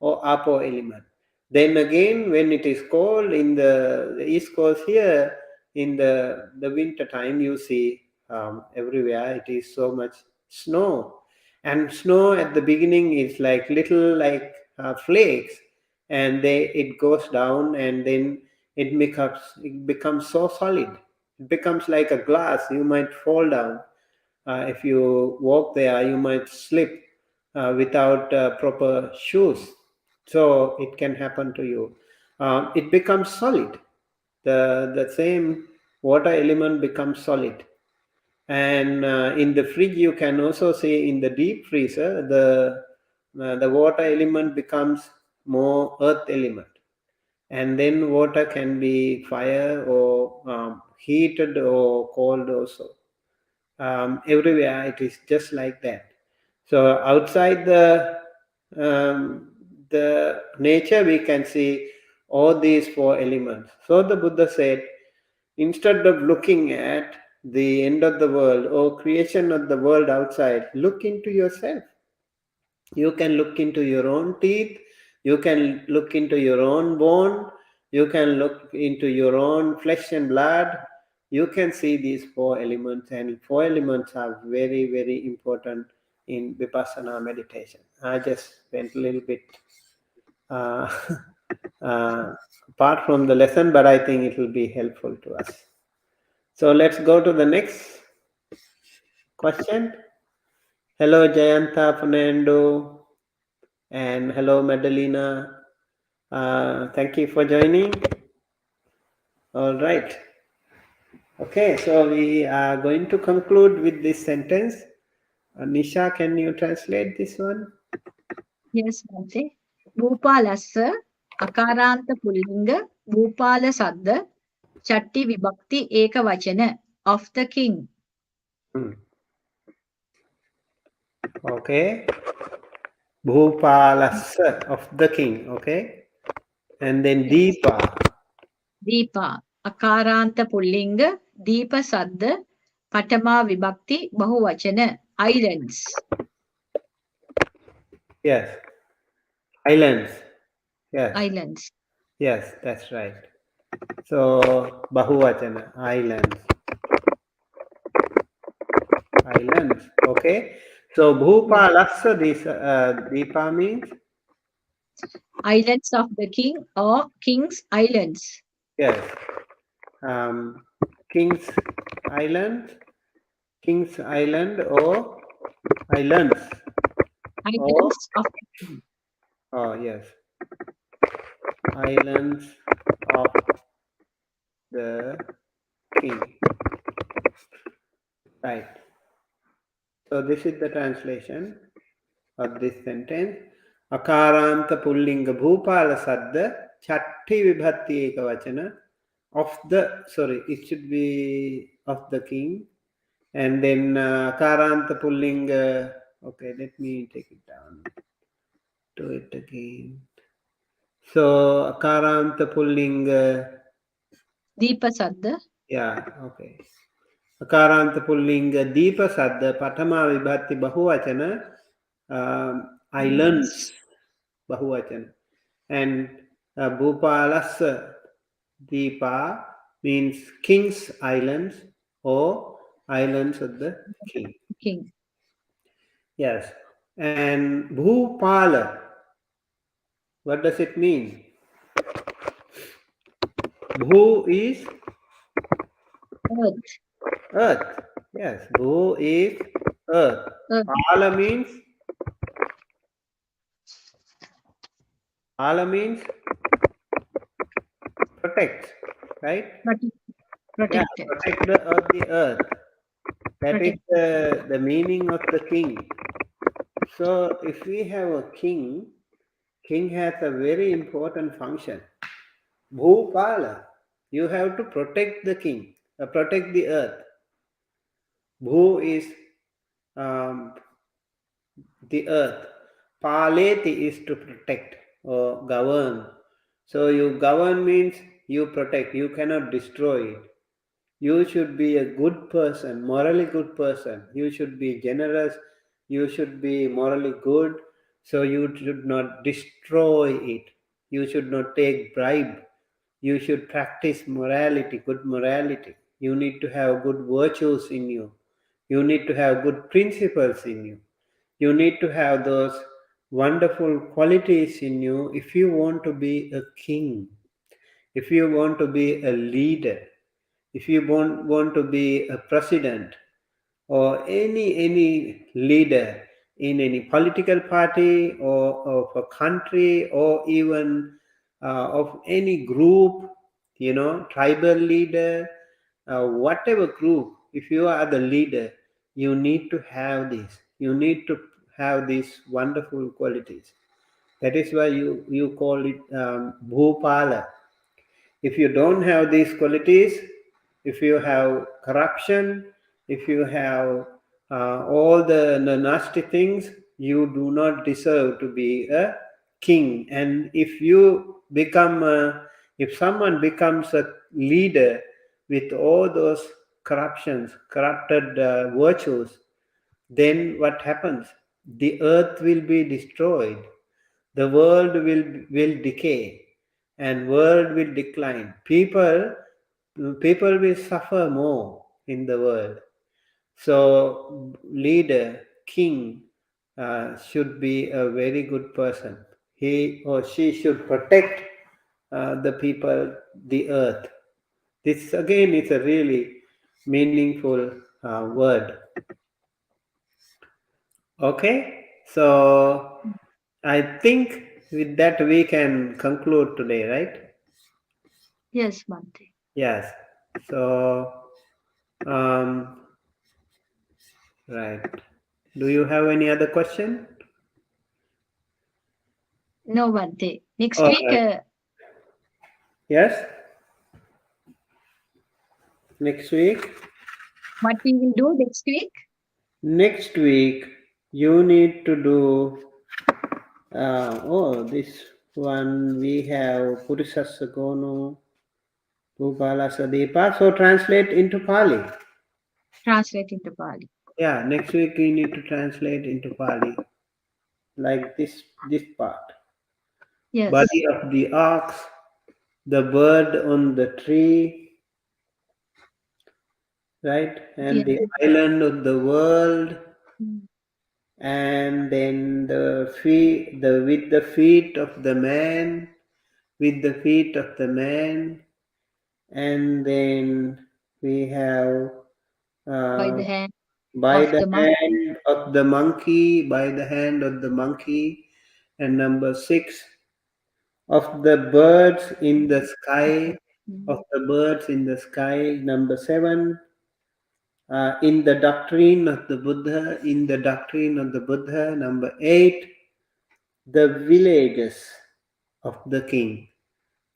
or apo element. Then again, when it is cold in the east coast here, in the winter time, you see everywhere it is so much snow. And snow at the beginning is like little like flakes, and it goes down, and then it becomes so solid. It becomes like a glass. You might fall down. If you walk there, you might slip without proper shoes. So it can happen to you. It becomes solid. The same water element becomes solid. And in the fridge, you can also see in the deep freezer, the water element becomes more earth element. And then water can be fire or heated or cold also. Everywhere it is just like that. So outside the nature, we can see all these four elements. So the Buddha said, instead of looking at the end of the world or creation of the world outside, look into yourself. You can look into your own teeth, you can look into your own bone, you can look into your own flesh and blood. You can see these four elements, and four elements are very, very important in Vipassana meditation. I just went a little bit uh, uh, apart from the lesson, but I think it will be helpful to us. So let's go to the next question. Hello, Jayanta Fernando, and hello, Madalena. Thank you for joining. All right. Okay, so we are going to conclude with this sentence. Nisha, can you translate this one? Yes, Bhante. Bhupalassa, Akaranta Pullinga, Bhupala Sadda, Chatti Vibhakti Ekavachana, of the king. Okay. Bhupalasa, of the king. Okay. And then Yes. Deepa. Deepa, Akaranta Pullinga, Deepa Sadda, Patama Vibhakti Bahuvachana, islands. Yes. Islands. Yes. Islands. Yes, that's right. So Bahuvachana, islands. Islands. Okay. So Bhupalasa, this Deepa means? Islands of the king or king's islands. Yes. Um, King's Island, King's Island or islands. Or, Islands of the king. oh yes, islands of the king. Right. So this is the translation of this sentence. Akaranta pullinga bhupala sadda chatti vibhatti ekavachana of the, sorry, it should be of the king. And then Karanta pulling, okay, let me take it down to it again. So Karanta pulling, Deepa Sadda. yeah, okay. Karanta pulling Deepa Sadda Patama Vibhati Bahuvachana, islands Bahuvachana. And Bhupalas Deepa means king's islands or islands of the king. King. Yes. And Bhupala, what does it mean? Bhu is Earth. earth. Yes, Bhu is earth. Earth. Pala means protect, right? Yeah, Protected. protector of the earth. That is the meaning of the king. So if we have a king, King has a very important function. Bhupala. You have to protect the king, protect the earth. Bhu is um, the earth. Paleti is to protect or govern. So you govern means you protect. You cannot destroy it. You should be a good person, morally good person. You should be generous. You should be morally good. So you should not destroy it. You should not take bribe. You should practice morality, good morality. You need to have good virtues in you. You need to have good principles in you. You need to have those wonderful qualities in you if you want to be a king, if you want to be a leader, if you want to be a president or any leader in any political party or of a country or even of any group, tribal leader, whatever group, if you are the leader, you need to have this. You need to have these wonderful qualities. That is why you call it Bhupala. If you don't have these qualities, if you have corruption, if you have all the nasty things, you do not deserve to be a king. And if someone becomes a leader with all those corruptions, corrupted virtues, then what happens? The earth will be destroyed, the world will decay, and world will decline. People will suffer more in the world. So leader, king, should be a very good person. He or she should protect the people, the earth. This again is a really meaningful word. Okay, so I think with that we can conclude today, right? Yes, Bhante. Yes. So, um, right. Do you have any other question? No, Bhante. Next All week, right. Yes. Next week. what we will do next week? Next week, you need to do. This one we have Purushasagono, Bhupala Sadepa. So translate into Pali. Translate into Pali. Yeah, next week we need to translate into Pali, like this part. Yes, Body of the ox, the bird on the tree, right? And yes, the island of the world, mm, and then the feet of the man, with the feet of the man, and then we have by uh, the hand by of the the monkey, hand of the monkey, by the hand of the monkey, and number 6 of the birds in the sky, of mm, the birds in the sky, number 7, in the doctrine of the Buddha, in the doctrine of the Buddha, number 8, the villages of the king,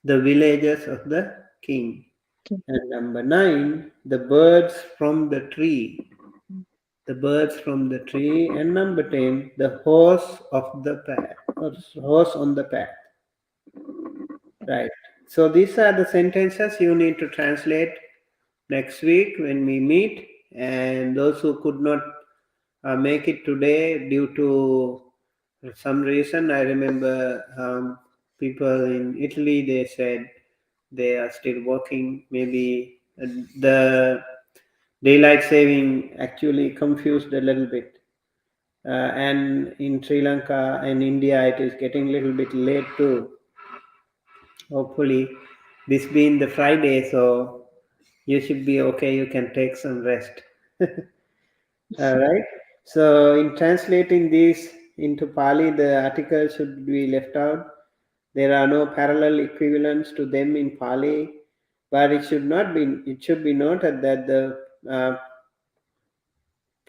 the villages of the king, okay, and number 9, the birds from the tree, mm, the birds from the tree, and number 10, the horse of the path, or horse on the path. Right. So these are the sentences you need to translate next week when we meet. And those who could not make it today due to some reason, I remember people in Italy, they said they are still working. Maybe the daylight saving actually confused a little bit. And in Sri Lanka and India, it is getting a little bit late too. Hopefully, this being the Friday, so you should be okay. You can take some rest. All right. So, in translating these into Pali, the article should be left out. There are no parallel equivalents to them in Pali, but it should not be. It should be noted that the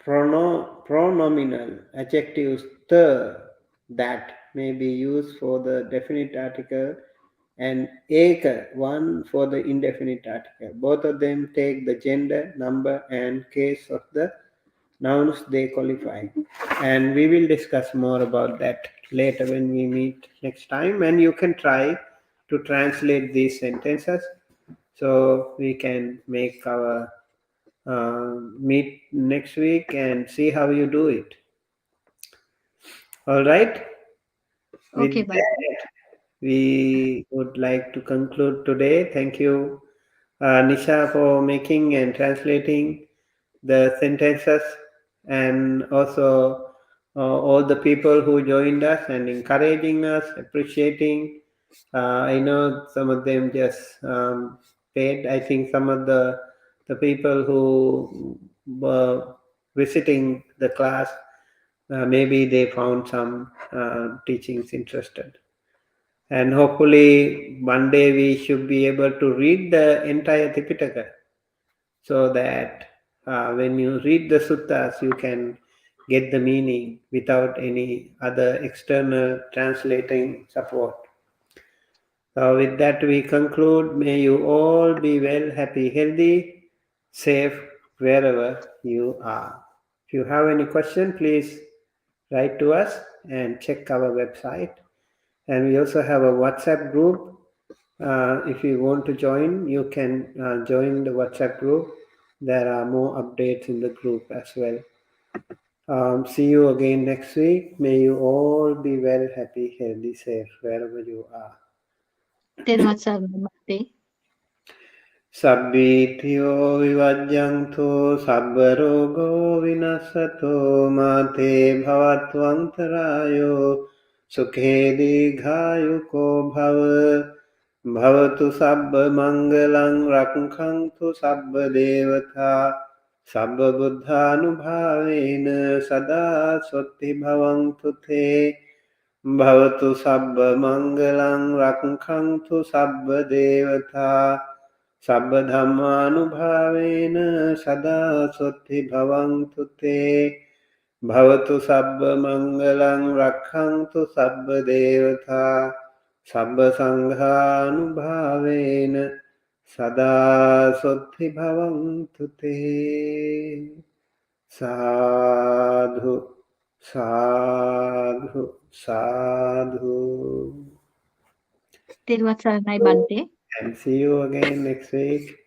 pronominal adjectives the, that, may be used for the definite article and eka, one for the indefinite article. Both of them take the gender, number, and case of the nouns they qualify. And we will discuss more about that later when we meet next time. And you can try to translate these sentences so we can make our meet next week and see how you do it. All right. With Okay, Bhante. that, we would like to conclude today. Thank you, Nisha, for making and translating the sentences, and also all the people who joined us and encouraging us, appreciating. I know some of them just paid. I think some of the people who were visiting the class, maybe they found some teachings interested. And hopefully one day we should be able to read the entire Tipitaka so that when you read the suttas, you can get the meaning without any other external translating support. So, with that, we conclude. May you all be well, happy, healthy, safe wherever you are. If you have any question, please write to us and check our website. And we also have a WhatsApp group. If you want to join, you can join the WhatsApp group. There are more updates in the group as well. See you again next week. May you all be well, happy, healthy, safe wherever you are. Tervat Sarana Bhante. Sabbitiyo vivajjanto sabbarogo vinasato mate bhavatvantarayo sukhe digayuko bhava bhavatu sabba mangalang rakhantu sabba devata sabba buddhanubhavena sada sotti bhavantu te bhavatu sabba mangalang rakhantu sabba devata sabba dhammanubhavena sada sotti bhavantu te bhavatu sabba mangalang rakhantu sabba devata sabba sanghanubhavena sada sotti bhavantu te. Sadhu, sadhu, sadhu. Tervat Saranai Bhante. And see you again next week.